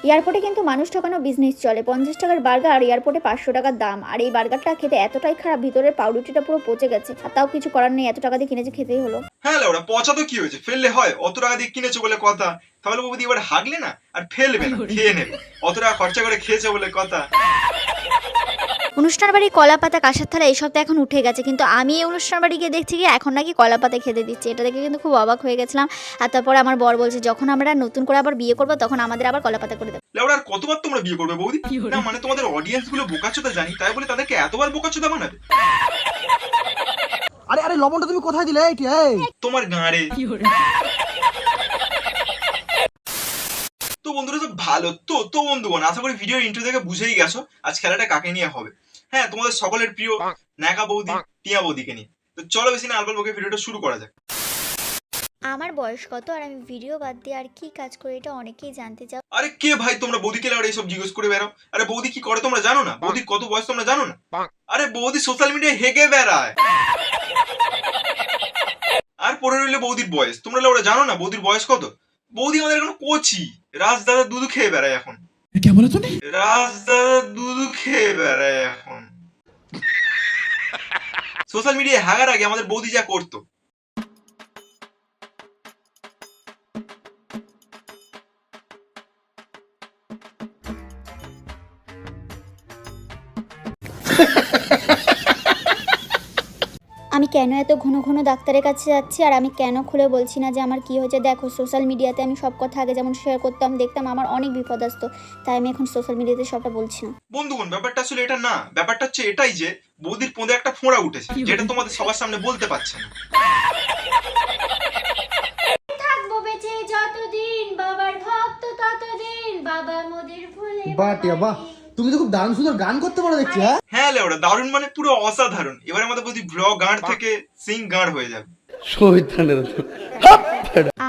এয়ারপোর্টে কিন্তু মানুষ ঠকানো বিজনেস চলে। 50 টাকার বার্গার এয়ারপোর্টে 500 টাকার দাম। আর এই বার্গারটা খেতে এতটাই খারাপ, ভিতরের পাউরুটিটা পুরো পচে গেছে। আর তাও কিছু করার নেই, এত টাকা দিয়ে কিনেছে, খেতেই হলো। হ্যাঁ ওরা পচা তো কি হয়েছে, ফেললে হয়? অত টাকা দিয়ে কিনেছো বলে কথা। তাহলে বৌদি এবার হাগলে না আর ফেলবে না, খেয়ে নেবে। অত টাকা খরচা করে খেয়েছে বলে কথা। অনুষ্ঠান বাড়ি কলা পাতা কাঁসার থালা এইসব তো এখন উঠে গেছে, কিন্তু আমি এই অনুষ্ঠান বাড়ি গিয়ে দেখছি কি এখন নাকি কলা পাতা খেতে দিচ্ছে। এটা দেখে কিন্তু খুব অবাক হয়ে গেছিলাম। আর তারপরে আমার বর বলছে যখন আমরা নতুন করে আবার বিয়ে করবো তখন আমাদের আবার কলা পাতা করে দেবে। লেওড়া আর কতবার তোমরা বিয়ে করবে বৌদি? না মানে তোমাদের অডিয়েন্স গুলো বোকাচোদা জানি, তাই বলে তাদেরকে এতবার বোকাচোদা বানাবে? আরে আরে লবণটা তুমি কোথায় দিলে? এই তোমার গাঁড়ে। তো বন্ধুরা সব ভালো তো বন্ধুগণ, আশা করি ভিডিওর ইন্ট্রো থেকে বুঝেই গেছো আজ খেলাটা কাকে নিয়ে হবে। হ্যাঁ, তোমাদের সকলের প্রিয় ন্যাকা বৌদি টিয়া বৌদিকে নিয়ে। তো চলো বেশি না আলবাল বকে ভিডিওটা শুরু করা যাক। আমার বয়স কত আর আমি ভিডিও বাদ দিয়ে আর কি কাজ করি এটা অনেকেই জানতে চাও। আরে কে ভাই তোমরা বৌদিকে লেওড়া এইসব জিজ্ঞেস করে বেরো? আরে বৌদি কি করে তোমরা জানো না? বৌদির কত বয়স তোমরা জানো না? আরে বৌদি সোশ্যাল মিডিয়ায় হেগে বেড়ায়। আর পরে রইলে বৌদির বয়স, তোমরা লেওড়া জানো না বৌদির বয়স কত? বৌদি আমাদের এখন কোচি, রাজদাদা দুধু খেয়ে বেড়ায় এখন। কে বলে তুমি? রাজদাদা দুধু খেয়ে বেড়ায় এখন। সোশ্যাল মিডিয়ায় হাগার আগে আমাদের বৌদি যা করতো। আমি কেন এত ঘন ঘন ডাক্তারের কাছে যাচ্ছি আর আমি কেন খুলে বলছি না যে আমার কি হয়েছে? দেখো, সোশ্যাল মিডিয়াতে আমি সব কথা আগে যেমন শেয়ার করতাম, দেখতাম, আমার অনেক বিপদ আসতো, তাই আমি এখন সোশ্যাল মিডিয়াতে সবটা বলছি না। বন্ধুগণ ব্যাপারটা আসলে এটা না, ব্যাপারটা হচ্ছে এটাই যে বৌদির পোঁদে একটা ফোঁড়া উঠেছে, যেটা তোমাদের সবার সামনে বলতে পারছে না। থাকবো বেঁচে যতদিন, বাবার ভক্ত ততদিন, বাবা মোদের ভুলে বাহ টিয়া বাহ, তুমি তো খুব দারুণ সুন্দর গান করতে পারো দেখছি। হ্যাঁ হ্যাঁ লেওড়া দারুণ মানে পুরো অসাধারণ। এবার আমাদের বৌদি ব্লগ গাঁড় থেকে সিং গাঁড় হয়ে যাবে।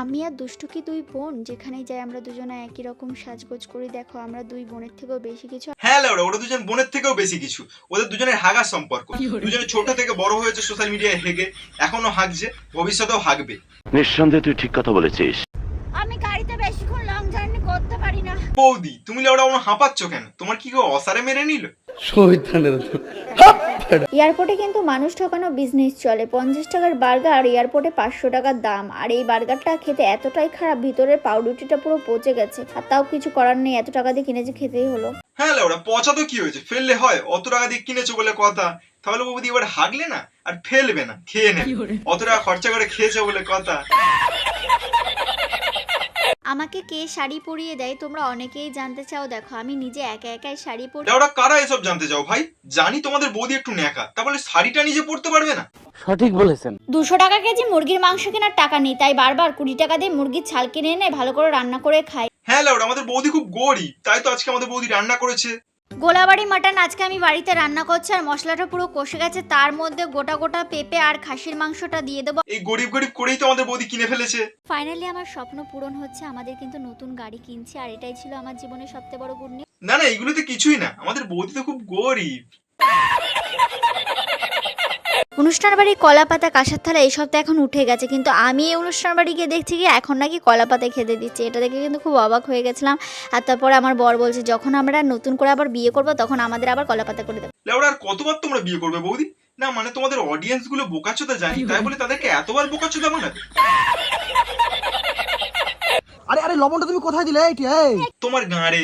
আমি আর দুষ্টু কি দুই বোন? যেখানেই যাই আমরা দুজনে একই রকম সাজগোজ করি। দেখো, আমরা দুই বোনের থেকেও বেশি কিছু। হ্যাঁ লেওড়া ওরা দুজন বোনের থেকেও বেশি কিছু। ওদের দুজনের হাগার সম্পর্ক। দুজনে ছোট থেকে বড় হয়েছে সোশ্যাল মিডিয়ায় হেগে, এখনো হাগছে, ভবিষ্যতেও হাগবে। নিঃসন্দেহে তুই ঠিক কথা বলেছিস। আমি গাড়িতে বেশিক্ষণ লং জার্নি করতে পারি না। বৌদি তুমি লেওড়া ওরা হাঁপাচ্ছ কেন? তোমার কি কেউ অসারে মেরে নিল? এয়ারপোর্টে কিন্তু মানুষ ঠকানো বিজনেস চলে। 50 টাকার বার্গার এয়ারপোর্টে 500 টাকার দাম। আর এই বার্গারটা খেতে এতটাই খারাপ, ভিতরের পাউরুটিটা পুরো পচে গেছে। আর তাও কিছু করার নেই, এত টাকা দিয়ে কিনেছে, খেতেই হলো। হ্যাঁ লেওড়া পচা তো কি হয়েছে, ফেললে হয়? অত টাকা দিয়ে কিনেছো বলে কথা। তাহলে বৌদি এবার হাগলে না আর ফেলবে না, খেয়ে নেবে। অত টাকা খরচা করে খেয়েছে বলে কথা। আমাকে কে শাড়ি পরিয়ে দেয় তোমরা অনেকেই জানতে চাও। দেখো, আমি নিজে একা একাই শাড়ি পরি। লেওড়া কারা এসব জানতে চাও ভাই? জানি তোমাদের বৌদি একটু ন্যাকা, তা বলে শাড়িটা নিজে পরতে পারবে না? সঠিক বলেছেন। 200 টাকা কেজি মুরগির মাংস কেনার টাকা নেই, তাই বারবার 20 টাকা দিয়ে মুরগির ছাল কিনে এনে ভালো করে রান্না করে খাই। হ্যাঁ লেওড়া আমাদের বৌদি খুব গরিব, তাই তো আজকে আমাদের বৌদি রান্না করেছে। গোলাবাড়ি মাটন আজকে আমি বাড়িতে রান্না করছি, আর মশলাটা পুরো কষে গেছে, তার মধ্যে গোটা গোটা পেঁপে আর খাসির মাংসটা দিয়ে দেবো। এই গরিব গরিব করেই তো আমাদের বৌদি কিনে ফেলেছে। ফাইনালি আমার স্বপ্ন পূরণ হচ্ছে, আমাদের কিন্তু নতুন গাড়ি কিনছি, আর এটাই ছিল আমার জীবনের সবচেয়ে বড় গুড নিউজ। না না এগুলোতে কিছুই না, আমাদের বৌদি তো খুব গরিব। অনুষ্ঠান বাড়ি কলা পাতা কাঁসার থালা এইসব তো এখন উঠে গেছে, কিন্তু আমি এই অনুষ্ঠান বাড়ি গিয়ে দেখছি কি এখন নাকি কলা পাতায় খেতে দিচ্ছে। এটা দেখে কিন্তু খুব অবাক হয়ে গেছিলাম। আর তারপরে আমার বর বলছে যখন আমরা নতুন করে আবার বিয়ে করবো তখন আমাদের আবার কলা পাতা করে দেবে। লেওড়া আর কতবার তোমরা বিয়ে করবে বৌদি? না মানে তোমাদের অডিয়েন্স গুলো বোকাচোদা জানি, তাই বলে তাদেরকে এতবার বোকাচোদা বানাবে? আরে আরে লবণটা তুমি কোথায় দিলে? এই তোমার গাঁড়ে।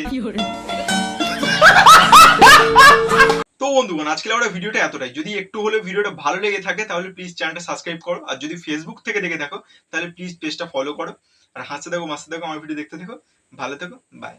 তো বন্ধুগণ আজকে লেওড়া ভিডিওটা এতটাই। যদি একটু হলে ভিডিওটা ভালো লেগে থাকে তাহলে প্লিজ চ্যানেলটা সাবস্ক্রাইব করো, আর যদি ফেসবুক থেকে দেখে থাকো তাহলে প্লিজ পেজটা ফলো করো, আর হাসতে থাকো মাসতে থাকো, আমার ভিডিও দেখতে থাকো, ভালো থেকো, বাই।